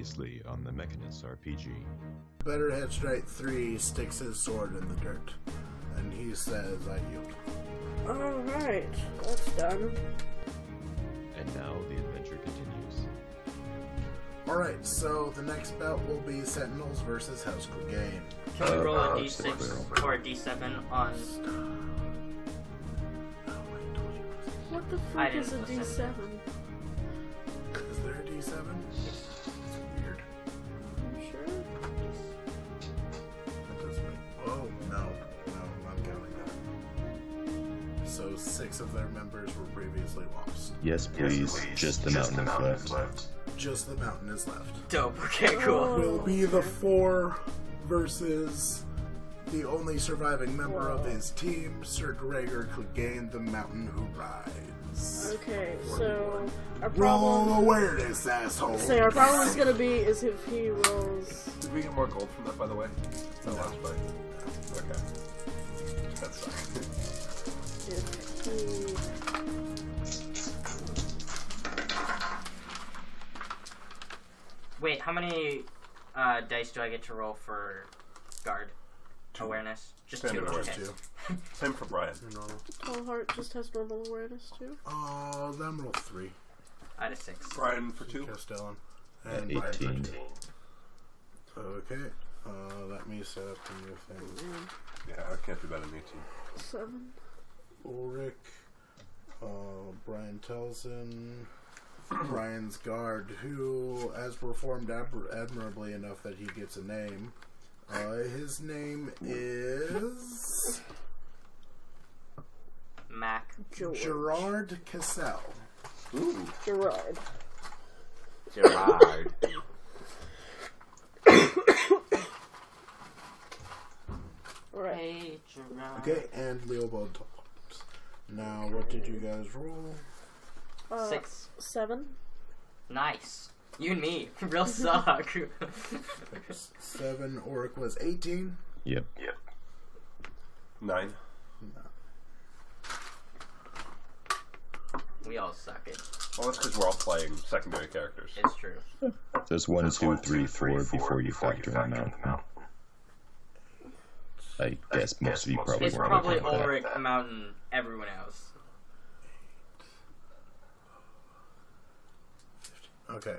Previously on the Mechanists RPG. Better Headstrike 3 sticks his sword in the dirt, and he says, I yield. Alright, that's done. And now the adventure continues. Alright, so the next bout will be Sentinels versus House Clegane. Can we roll a d6 or a d7 on... What the fuck is a d7? Is there a d7? It's weird. I'm sure. That doesn't make... Oh, no, I'm counting that. So 6 of their members were previously lost. Yes, please. Just the mountain is left. Just the mountain is left. Dope, okay, cool. Will be the 4 versus the only surviving member of his team, Sir Gregor Clegane, the mountain who rides. Okay, so our Roll problem... awareness, asshole! Say our problem is gonna be is if he rolls... Did we get more gold from that, by the way? No. Last fight. Okay. That's fine. If he... Wait, how many dice do I get to roll for guard? 2. Awareness? Just Same 2. awareness. Okay. 2. Same for Brian. Tall Heart just has normal awareness too? Then roll 3. Out of 6. Brian for 2. Castellan. At And Brian 18. for 2. Okay. Let me set up the new thing. Yeah, I can't do better than 18. 7. Ulrich. Brian Telson. Brian's guard, who has performed admirably enough that he gets a name. His name is... Mac. Gerard Cassell. Ooh. Gerard. Gerard. Alright. Hey, Gerard. Okay, and Leopold Tollins. Now, what did you guys roll? 6. 7. Nice. You and me. Real suck. 7. Ulrich was 18. Yep. 9. No. We all suck it. Well, that's because we're all playing secondary characters. It's true. So it's 1, 2, 3, 4 before you factor in the mountain. I guess most of you probably It's weren't probably looking at that. Ulrich, Mountain, everyone else. Okay.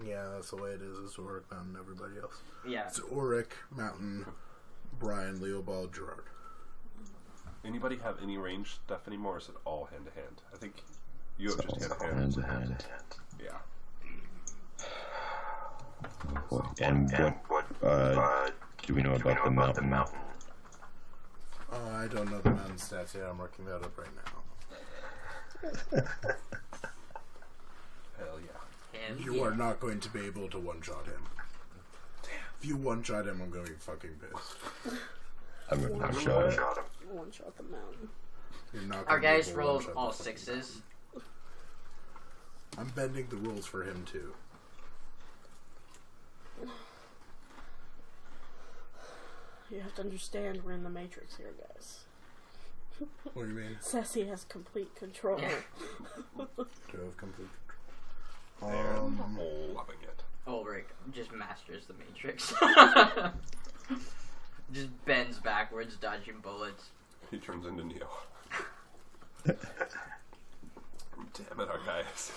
Yeah, that's the way it is. It's Ulrich, Mountain, everybody else. Yeah. It's Ulrich, Mountain, Brian, Leopold, Gerard. Anybody have any range stuff anymore, or is it all hand to hand? I think you have It's just all hand to hand. hand to hand. Yeah. And what do we know about the mountain? I don't know the mountain stats yet. I'm working that up right now. Hell yeah. Hell You yeah. are not going to be able to one-shot him. If you one-shot him, I'm going to be fucking pissed. I'm going to shot him. One shot the mountain. You're not Our gonna be guys able to rolled one-shot all this fucking 6s. I'm bending the rules for him, too. You have to understand we're in the Matrix here, guys. What do you mean? Sassy has complete control. Yeah. To have complete They're control. all loving it. Ulrich just masters the Matrix. Just bends backwards, dodging bullets. He turns into Neo. Damn it, Argyus.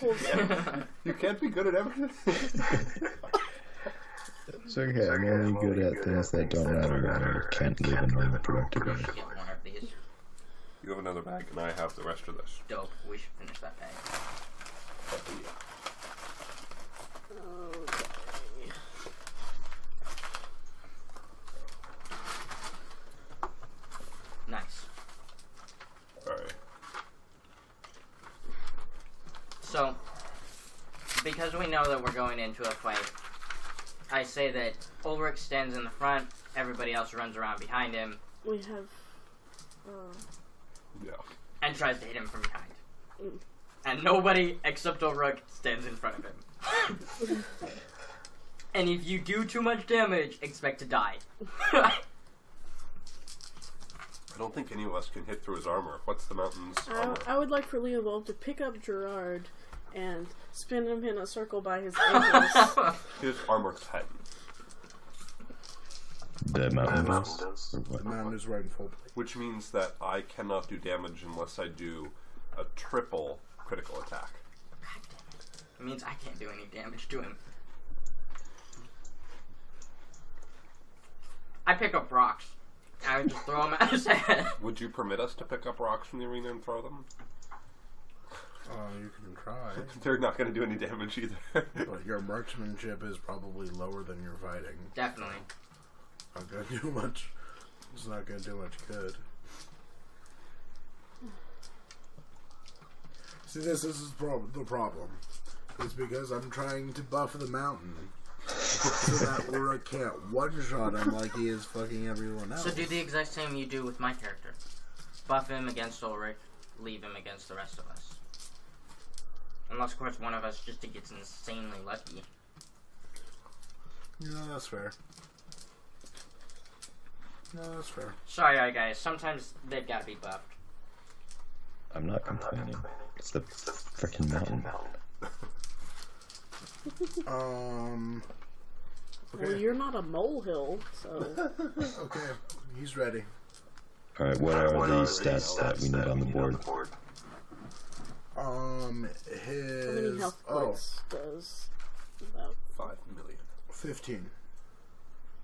You can't be good at everything. It's okay, I'm only good at things that don't matter and I can't live a normal productive life. Get one of these. You have another bag, and I have the rest of this. Dope. We should finish that bag. Okay. Nice. Alright. So, because we know that we're going into a fight, I say that Ulrich stands in the front, everybody else runs around behind him, We have... Yeah. and tries to hit him from behind. Mm. And nobody except Ulrich stands in front of him. And if you do too much damage, expect to die. I don't think any of us can hit through his armor. What's the mountain's armor? I would like for Leopold to pick up Gerard and spin him in a circle by his ankles. His armor 10. The mountain does? Or The what? mountain is right in full plate. Which means that I cannot do damage unless I do a triple critical attack. God damn it. It means I can't do any damage to him. I pick up rocks. I would just throw them at his head. Would you permit us to pick up rocks from the arena and throw them? You can try. They're not going to do any damage either. But your marksmanship is probably lower than your fighting. Definitely. Not gonna do much. It's not gonna do much good. See, this is the problem. It's because I'm trying to buff the mountain. So that Ura can't one-shot him like he is fucking everyone else. So do the exact same you do with my character. Buff him against Ulrich, leave him against the rest of us. Unless, of course, one of us just gets insanely lucky. No, that's fair. No, that's fair. Sorry, guys. Sometimes they've got to be buffed. I'm not complaining. It's the frickin' mountain. Okay. Well, you're not a molehill, so... Okay, he's ready. Alright, what are the stats that we need on the board? His... How many health points does that? 5 million. 15.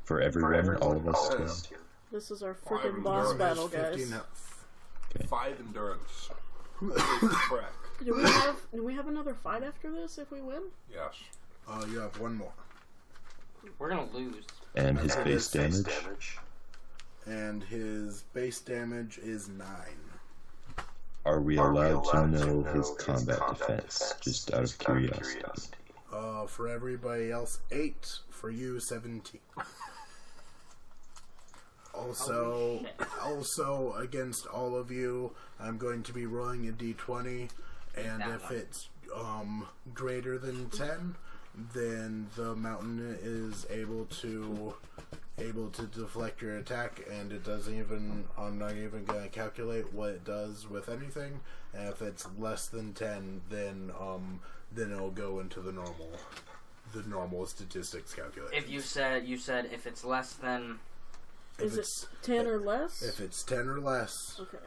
For everyone, all of us? Yes. This is our Five freaking boss endurance, battle, 15 guys. health. Okay. 5 endurance. Correct. Do we have another fight after this if we win? Yes. You have one more. We're gonna lose. And his base damage? And his base damage is 9. Are we allowed to know his combat defense? Just out of curiosity. For everybody else, 8. For you, 17. Also, against all of you, I'm going to be rolling a d20, and if it's greater than 10, then the mountain is able to deflect your attack, and it doesn't even. I'm not even going to calculate what it does with anything. And if it's less than 10, then it'll go into the normal statistics calculation. If you said if it's less than... Is it 10 or less? If it's 10 or less, Okay.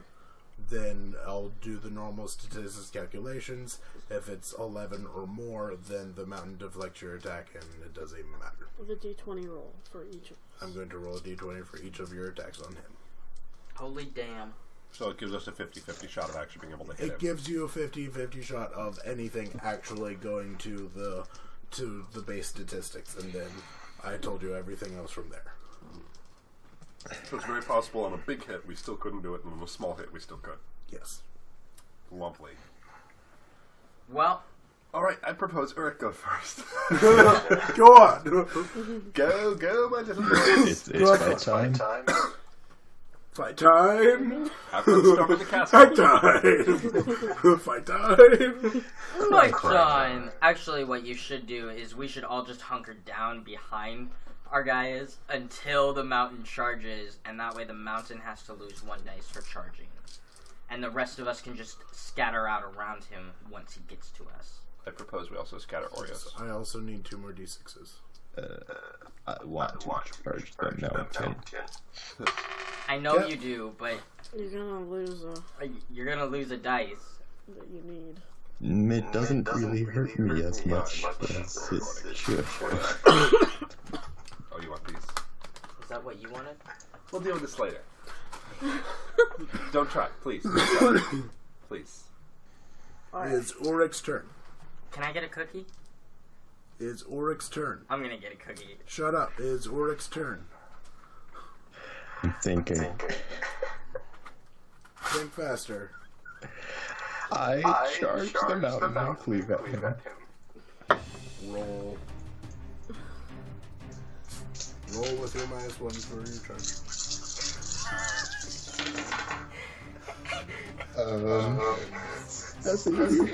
then I'll do the normal statistics calculations. If it's 11 or more, then the mountain deflects your attack, and it doesn't even matter. The d20 roll for each of us. I'm going to roll a d20 for each of your attacks on him. Holy damn. So it gives us a 50-50 shot of actually being able to hit It him. gives you a 50-50 shot of anything actually going to the base statistics, and then I told you everything else from there. So it's very possible on a big hit we still couldn't do it, and on a small hit we still could. Yes. Lovely. Well, Alright, I propose Eric go first. Go on! Go, my little boy. It's fight time. Fight time! Have fun storming the castle. Fight time! Fight time! fight time. Actually, what you should do is we should all just hunker down behind Argyus until the mountain charges, and that way the mountain has to lose 1 dice for charging. And the rest of us can just scatter out around him once he gets to us. I propose we also scatter Oreos. I also need 2 more d6s. I want to charge the mountain. I know Yep. you do, but You're gonna lose you're gonna lose a dice. that you need. It doesn't really hurt me as much as it should. Oh, you want these? Is that what you wanted? We'll deal with this later. Don't try, please. Please. Alright. It's Ulrich's turn. Can I get a cookie? It's Ulrich's turn. I'm gonna get a cookie. Shut up. It's Ulrich's turn. I'm thinking. Think faster. I charge the mountain and cleave at him. Roll. Roll with your -1 for your charge. That's easy.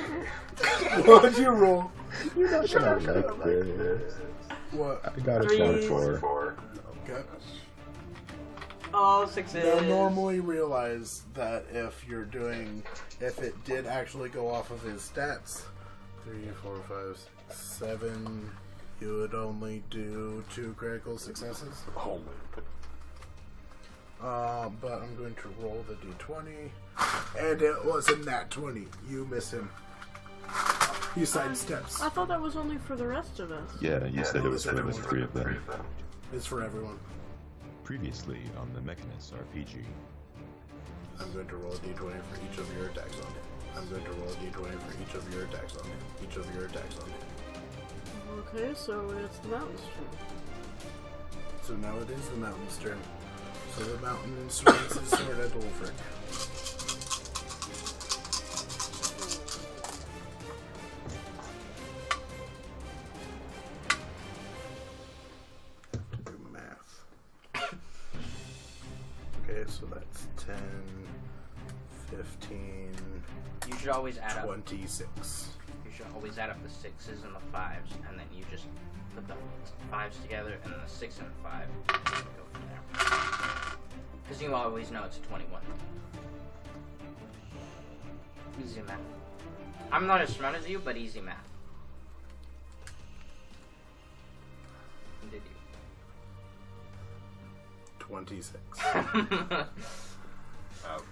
What'd you roll? You're not gonna like this. What? I got a 24. Okay. Oh, 6s. Now, normally realize that if it did actually go off of his stats, 3, 4, 5, 6, 7. You would only do 2 critical successes. Oh. But I'm going to roll the d20, and it was a nat 20. You miss him. He sidesteps. I thought that was only for the rest of us. Yeah, you said it was for the 3 of them. It's for everyone. Previously on the Mechanist RPG. I'm going to roll a d20 for each of your attacks on him. I'm going to roll a d20 for each of your attacks on him. Each of your attacks on him. Okay, so it's the mountain's turn. So now it is the mountain's turn. So the mountain swings his sword at Ulfric. Do math. Okay, so that's 10, 15, You should always add up. 26. You should always add up the 6s and the 5s, and then you just put the 5s together, and then the 6 and the 5. And go from there. Because you always know it's 21. Easy math. I'm not as smart as you, but easy math. Did you? 26. Ouch.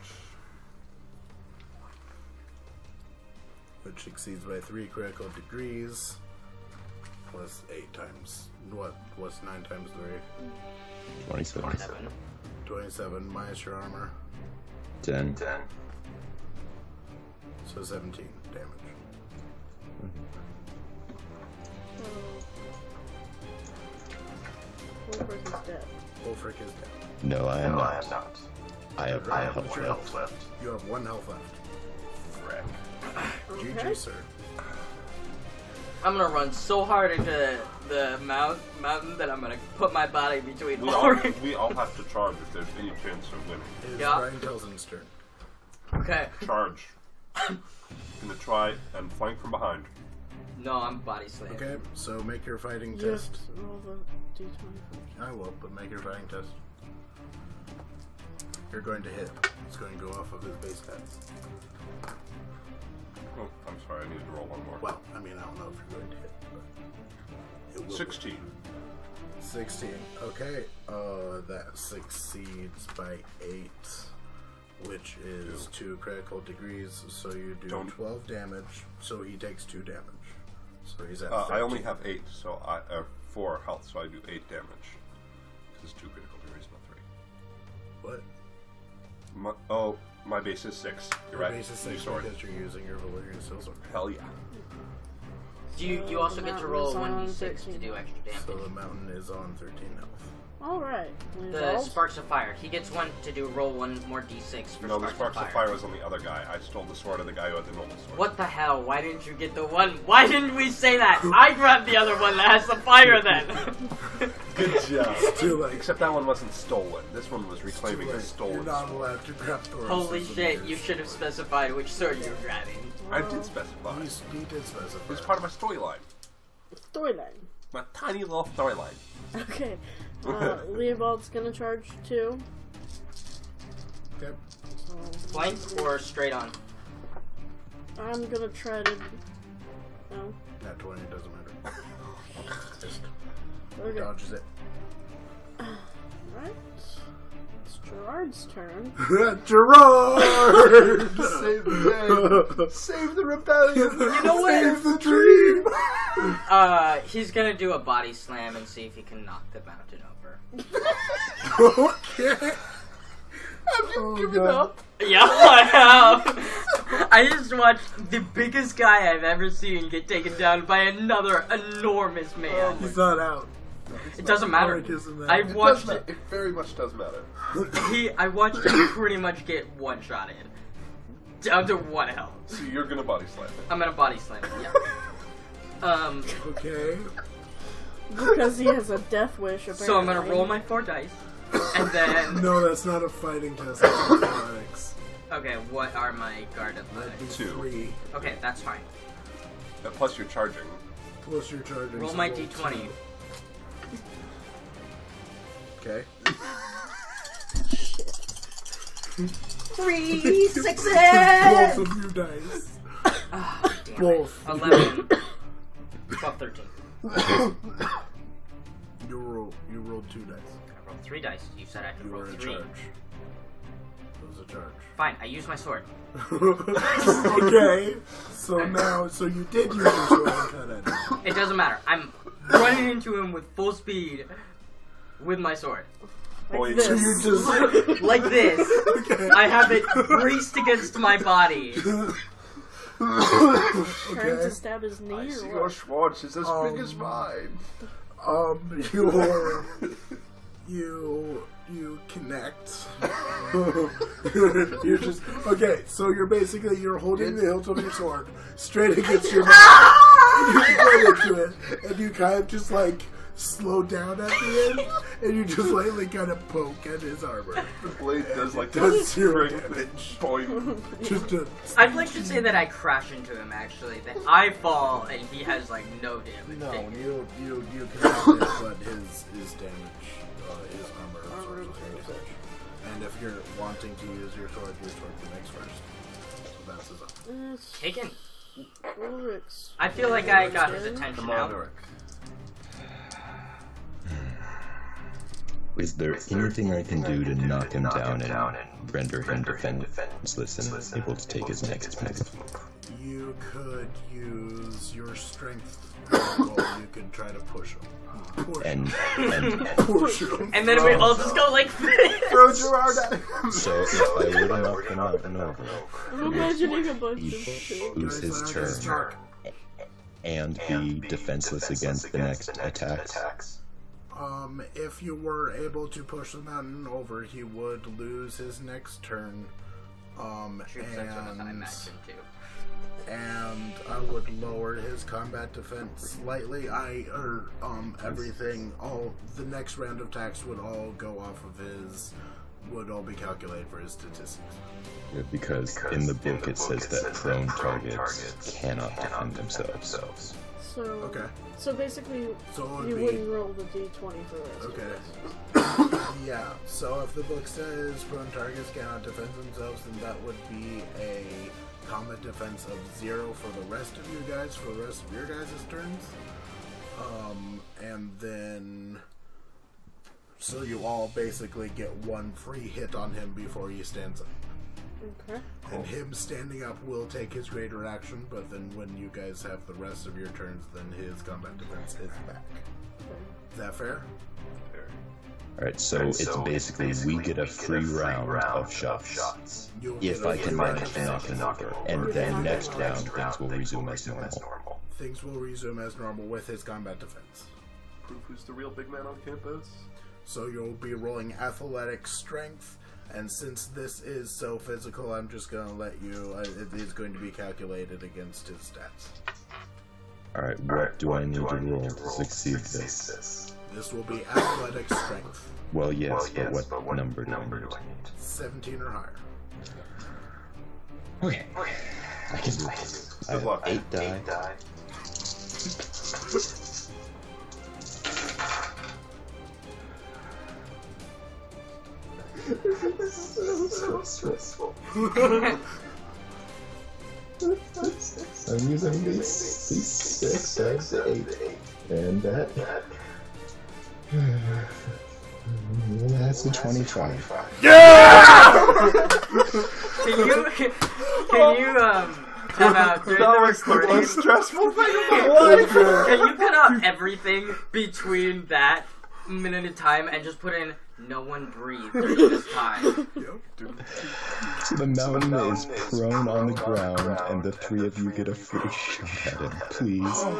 Which exceeds by 3 critical degrees. Plus 8 times. What? What's 9 times 3? 27. 27 minus your armor. 10. So 17 damage. Ulfric is dead. Ulfric is dead. No, I am not. I have 1 health left. You have 1 health left. Frick. Okay. GG, sir. I'm gonna run so hard into the mountain that I'm gonna put my body between We all have to charge if there's any chance of winning. It is Yeah. Brian Telsen's turn. Okay. Charge. Gonna try and flank from behind. No, I'm body slam. Okay, so make your fighting You have test. to roll the d20 first. I will, but make your fighting test. You're going to hit. It's going to go off of his base stats. Oh, I'm sorry, I need to roll one more. Well, I mean, I don't know if you're going to hit, but it will. 16. 16. Okay, that succeeds by 8, which is 2 critical degrees. So you do 12 damage. So he takes 2 damage. So he's at. I only have 8, so 4 health, so I do 8 damage. This is 2 critical degrees, not 3. What? My base is 6. You're Your right. base is New 6 sword. because you're using your Valyrian Steel Sword. Hell yeah. Do you also get to roll The mountain is on 1d6 to 13. do extra damage? So the mountain is on 13 health. Alright. The sparks of fire. He gets one to do roll 1 more d6 for No, the sparks sparks of fire was on the other guy. I stole the sword of the guy who had the normal sword. What the hell? Why didn't you get the one? Why didn't we say that? I grabbed the other one that has the fire then. Good job. Too late. Except that one wasn't stolen. This one was reclaiming Too a late. stolen You're not sword. allowed to grab Thoros. Holy shit, you should have specified which sword you were grabbing. I did specify. He did specify. It was part of my storyline. Storyline. My tiny little storyline. Okay. Leopold's gonna charge too. Okay. So Flank or straight on? I'm gonna try to. No. That 20 doesn't matter. Just Okay. dodges it. Alright. It's Gerard's turn. Gerard! Save the day. Save the rebellion. You know what? Save the dream! He's gonna do a body slam and see if he can knock the mountain over. Okay. Have you given up? Yeah, I have. I just watched the biggest guy I've ever seen get taken down by another enormous man. He's not out. It doesn't matter. It doesn't matter. I It watched does It very much does matter. I watched him pretty much get one shot in. Down to 1 health. So you're gonna body slam it. I'm gonna body slam him, yeah. Okay. Because he has a death wish, apparently. So I'm gonna roll my 4 dice. And then... No, that's not a fighting test. That's athletics. Okay, what are my guard That'd athletics? be 2. 3. Okay, that's fine. Plus you're charging. Plus your charging. Roll so my roll d20. 2. Okay. 3 6s! Both of you dice. Ah, damn Both. 11, 12, 13. You rolled 2 dice. I rolled 3 dice. You said I could You roll were in 3. charge. It was a charge. Fine, I used my sword. Okay. So you did use your sword and cut at him. It doesn't matter. I'm running into him with full speed with my sword. Like So this. you just Like this. okay. I have it braced against my body. Trying Okay. to stab his knee I or see what? your Schwartz is as big as mine. You connect. You're just okay. So you're holding the hilt of your sword straight against your mouth. You run into it, and you kind of just like slow down at the end, and you just lightly kind of poke at his armor. The blade does like Does this 0 spring damage. point. Just a I'd like to say that I crash into him, actually. That I fall and he has, like, no damage. no. taken. You connect it, but his damage, his armor absorbs the damage. And if you're wanting to use your sword connects first. So that's his armor. It's Taken. Ulrich's. I feel like I got his attention Come now. on, Eric. Is there anything I can do to knock him down and render him defenseless and able to take his next move? You could use your strength roll. You could try to push him. Push him. And Push him. And then we all just go like this. Throw Gerard at him. so if I were to knock him out and over, I'm imagining a bunch he'd of shit. lose his turn and be defenseless against the next attacks. If you were able to push the mountain over, he would lose his next turn. True sense of I imagine too. And I would lower his combat defense slightly. Everything, all the next round of attacks would all go off of would all be calculated for his statistics. Because in the book it says that prone targets cannot defend themselves. So, Okay. so basically, So it would you be, wouldn't roll the d20 for the rest okay. of this. Yeah, so if the book says prone targets cannot defend themselves, then that would be a combat defense of 0 for the rest of you guys, for the rest of your guys' turns. And then, so you all basically get one free hit on him before he stands up. Okay. And him standing up will take his greater action, but then when you guys have the rest of your turns, then his combat defense is back. Is that fair? Alright, so it's basically we get a free round of shots. You'll If get a I can free manage to round. knock him over. And then next round things will resume as normal. Things will resume as normal with his combat defense. Prove who's the real big man on campus. So you'll be rolling athletic strength, and since this is so physical, I'm just going to let you, it is going to be calculated against his stats. Alright, what do I need to roll to succeed this? This will be athletic strength. Well, yes, but what number do I need? 17 or higher. Okay, I can do it. I have luck. 8 die. So stressful. I'm using these 6 dice to 8, and that. That's a 25. Can you cut out during the recording? Most stressful thing of my life. Can you cut out everything between that minute of time and just put in no one breathe during this time? So the mountain is prone on the ground, and the 3 of you get a free shot at him. Please. So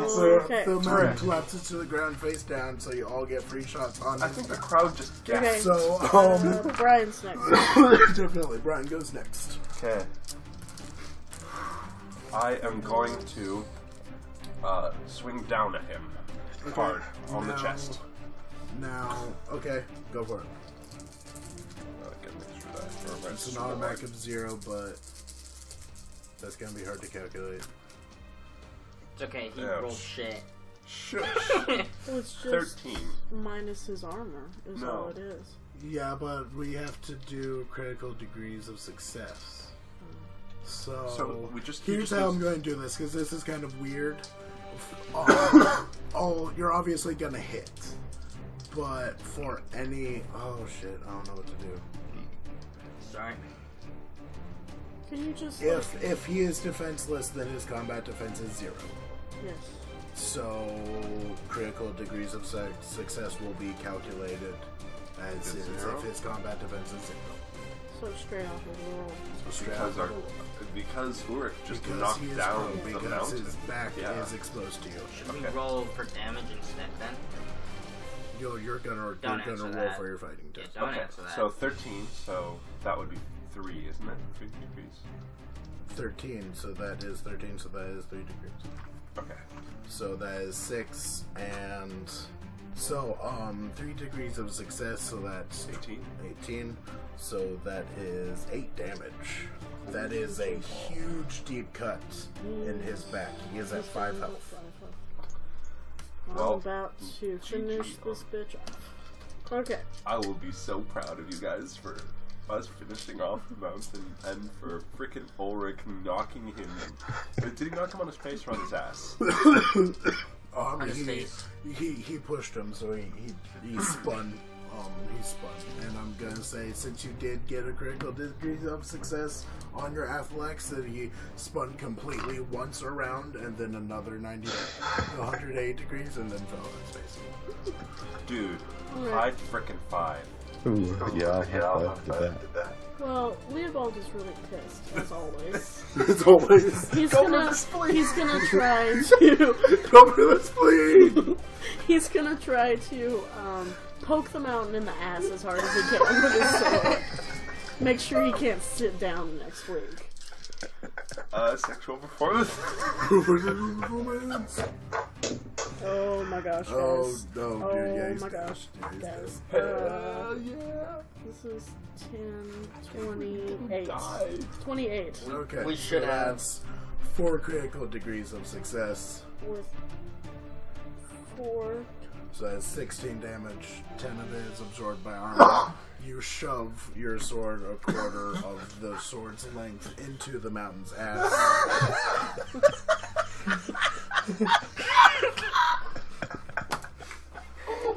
Okay. the mountain collapses to the ground face down, so you all get free shots on I his think the back. crowd just gasped. Okay. So, Brian's next. definitely, Brian goes next. Okay. I am going to swing down at him hard on the Now- chest. Now, okay, go for it. Get an extra die for my It's an automatic of 0, but that's gonna be hard to calculate. It's okay, he Ouch. rolled shit. Shush. Well, it's just 13. minus his armor is No. all it is. Yeah, but we have to do critical degrees of success. So we just here's how I'm going to do this, because this is kind of weird. You're obviously going to hit. But for any... Oh, shit. I don't know what to do. Sorry. Can you just... If he is defenseless, then his combat defense is 0. Yes. So critical degrees of success will be calculated as if his combat defense is 0. So straight off of the roll. Because Ulrich just knocked down the because mountain. his back is exposed to you. Should we roll for damage instead then? You're gonna roll for your fighting test. Yeah, don't answer that. So 13, so that would be 3, isn't it? 3 degrees. 13, so that is 13, so that is 3 degrees. Okay. So that is 6, and so 3 degrees of success, so that's 18. So that is 8 damage. That is a huge deep cut in his back. He is at 5 health. I'm about to finish this bitch off. Okay. I will be so proud of you guys for us finishing off the mountain and for frickin' Ulrich knocking him. Did he knock him on his face or on his ass? On his face. He pushed him, so he spun. He spun. And I'm gonna say, since you did get a critical degree of success on your athletics, that he spun completely once around and then another 108 degrees and then fell on his face. Dude, high frickin' 5. Ooh, yeah, I have to that. Well, Leopold is really pissed, as always. As always. He's gonna try to... Come to the spleen! He's gonna try to, poke the mountain in the ass as hard as he can with his sword. Make sure he can't sit down next week. Sexual performance? Oh my gosh, guys. Oh, no, dude, oh my gosh, guys. This is 10, 28. 28. Okay. We should have 4 critical degrees of success. With 4. So that's 16 damage. 10 of it is absorbed by armor. You shove your sword a quarter of the sword's length into the mountain's ass.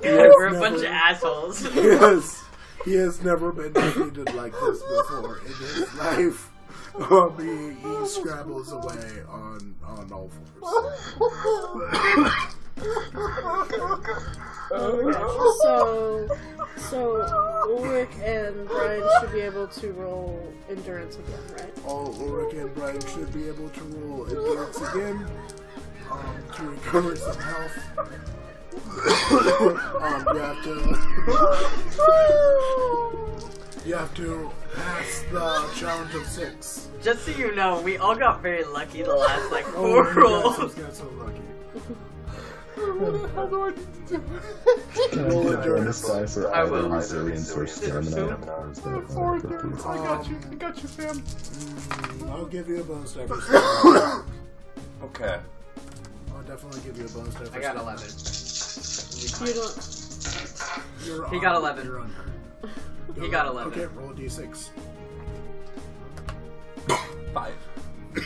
We're a bunch of assholes. Yes. He has never been defeated like this before in his life. He scrabbles away on all fours. Oh gosh. So Ulrich and Brian should be able to roll endurance again, right? Ulrich and Brian should be able to roll endurance again to recover some health. You have to pass the challenge of 6. Just so you know, we all got very lucky the last 4 rolls. I got so lucky. How do I do it? Can I get a bonus die for either resilience or stamina? I got you, Sam. I'll give you a bonus die for stamina. Okay. I'll definitely give you a bonus die for I got stamina. 11. You don't... He got 11. You're on her. He got 11. Okay, roll a d6. 5. You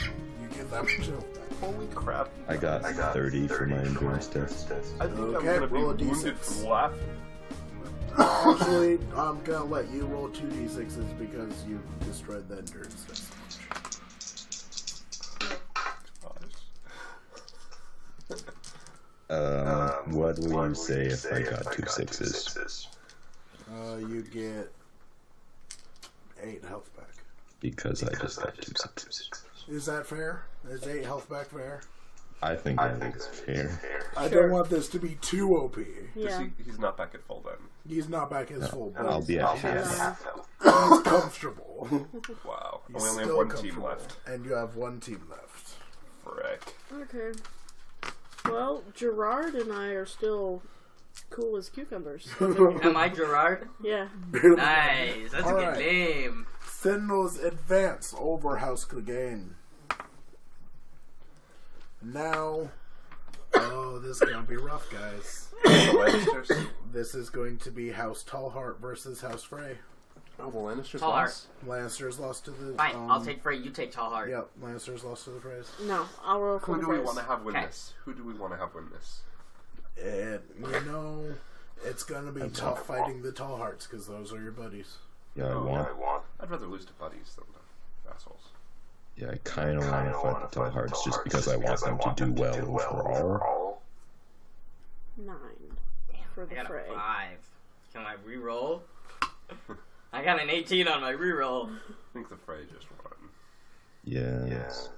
get that much health. Holy crap. I got 30 for my endurance test. I think Okay, I'm gonna be roll a wounded d6. from laughing. Actually, I'm gonna let you roll 2 d6s because you destroyed the endurance test. What will you say if I got 2 6s? You get 8 health back. Because I just got 2 6s. Is that fair? Is 8 health back fair? I think that's fair. I don't want this to be too OP. Yeah. He's not back at full then. He's not back at his full, but I'll be at half. he's comfortable. Wow. He's We only have still 1 team comfortable. left. And you have 1 team left. Frick. Okay. Well, Gerard and I are still cool as cucumbers. Am I Gerard? Yeah. Nice. That's a good Alright. name. Sentinels advance over House Clegane. Now, this is gonna be rough, guys. This is going to be House Tallheart versus House Frey. Oh, the Lannisters Tall lost? Lannisters lost to the... Fine, I'll take Frey, you take Tall Heart. Yep, Lannisters lost to the Freys. No, I'll roll for Who the do we Freys. want to have win Okay. this? Who do we want to have win this? And, you know, it's gonna be tough fighting the Tall Hearts, because those are your buddies. Yeah, I want. I'd rather lose to buddies than to assholes. Yeah, I kind of want to fight the Tall Hearts just because I want them to do well overall. 9 for the I got Frey. a 5. Can I re-roll? I got an 18 on my re-roll. I think the Frey just won. Yes.